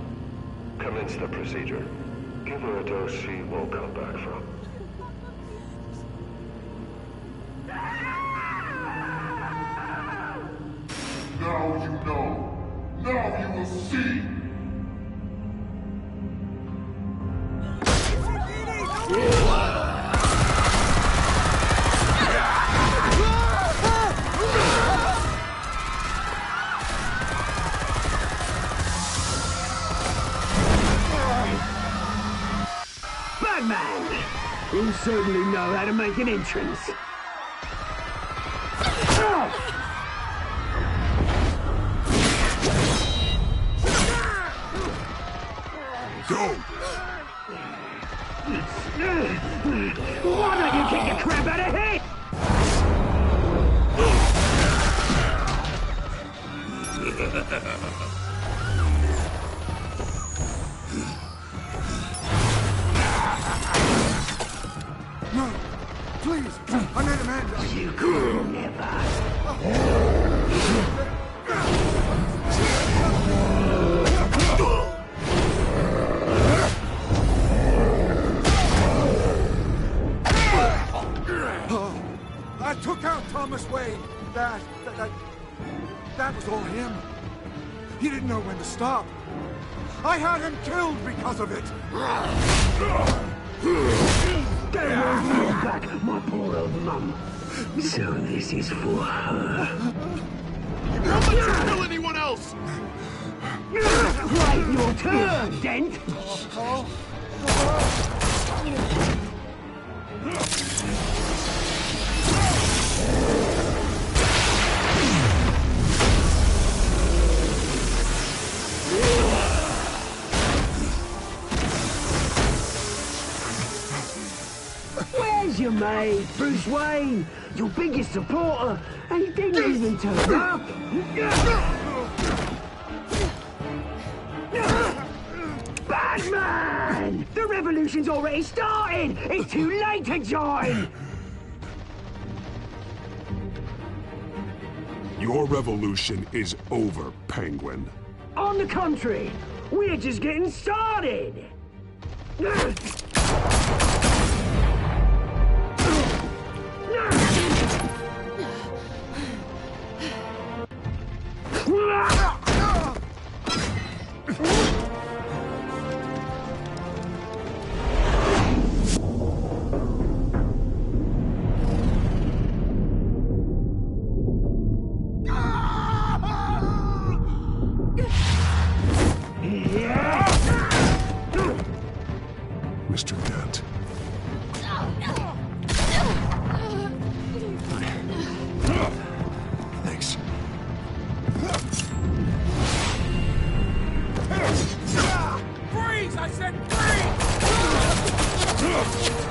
Commence the procedure. Give her a dose she won't come back from. Now you know. Now you will see. Batman! You certainly know how to make an entrance. Go! Why don't you kick the crap out of him? No! Please! I made Amanda! You could never. I took out Thomas Wayne. That was all him. He didn't know when to stop. I had him killed because of it. Get your back, my poor old mum. So this is for her. Don't let you kill anyone else! Right, your turn, Dent! Where's your mate. Bruce Wayne, your biggest supporter, and he didn't even turn up. Batman! The revolution's already started! It's too late to join! Your revolution is over, Penguin. On the contrary, we're just getting started! Mr. Dent. Thanks. Freeze! I said freeze!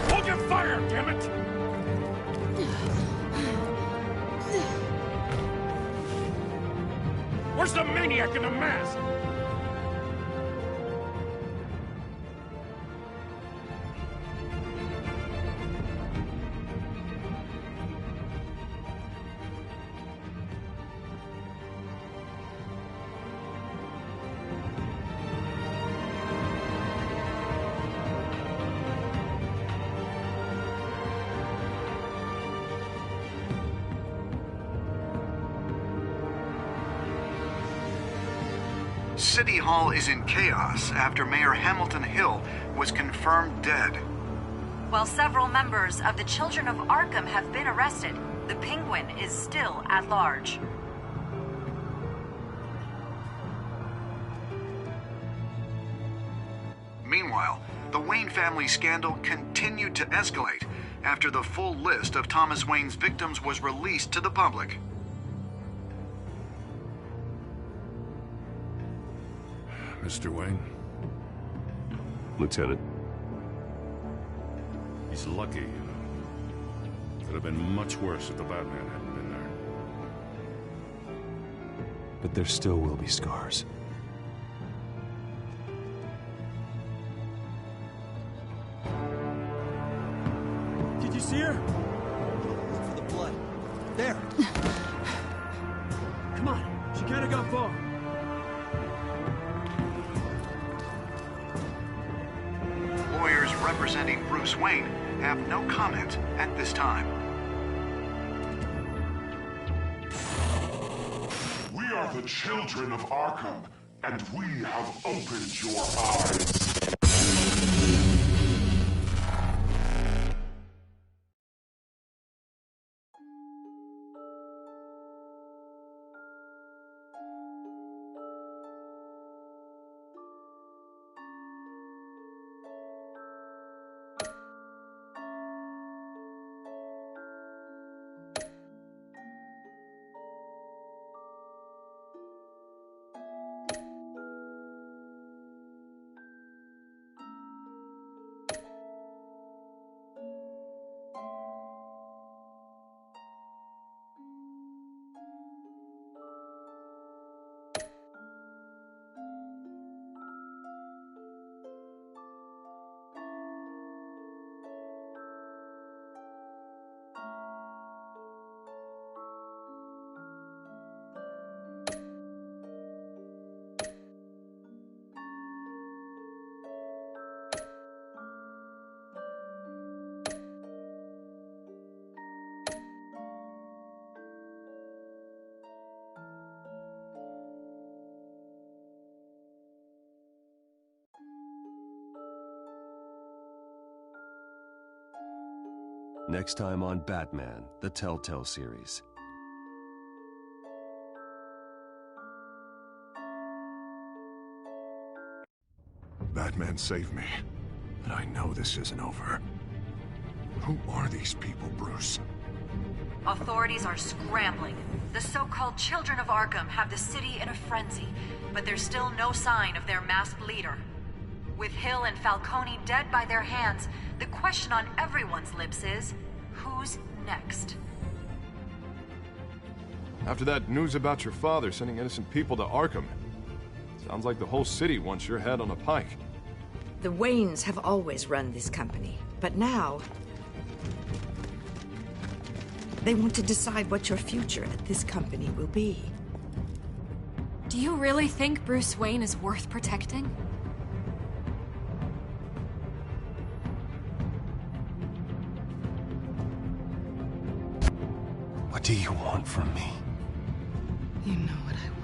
Hold your fire, damn it! Where's the maniac in the mask? City Hall is in chaos after Mayor Hamilton Hill was confirmed dead. While several members of the Children of Arkham have been arrested, the Penguin is still at large. Meanwhile, the Wayne family scandal continued to escalate after the full list of Thomas Wayne's victims was released to the public. Mr. Wayne? Lieutenant. He's lucky, you know. Could have been much worse if the Batman hadn't been there. But there still will be scars. Did you see her? Look for the blood. There. Come on. She can't have gone far. Lawyers representing Bruce Wayne have no comment at this time. We are the children of Arkham, and we have opened your eyes. Next time on Batman, the Telltale series. Batman saved me, but I know this isn't over. Who are these people, Bruce? Authorities are scrambling. The so-called Children of Arkham have the city in a frenzy, but there's still no sign of their masked leader. With Hill and Falcone dead by their hands, the question on everyone's lips is, next? After that news about your father sending innocent people to Arkham, sounds like the whole city wants your head on a pike. The Waynes have always run this company, but now they want to decide what your future at this company will be. Do you really think Bruce Wayne is worth protecting? What do you want from me? You know what I want.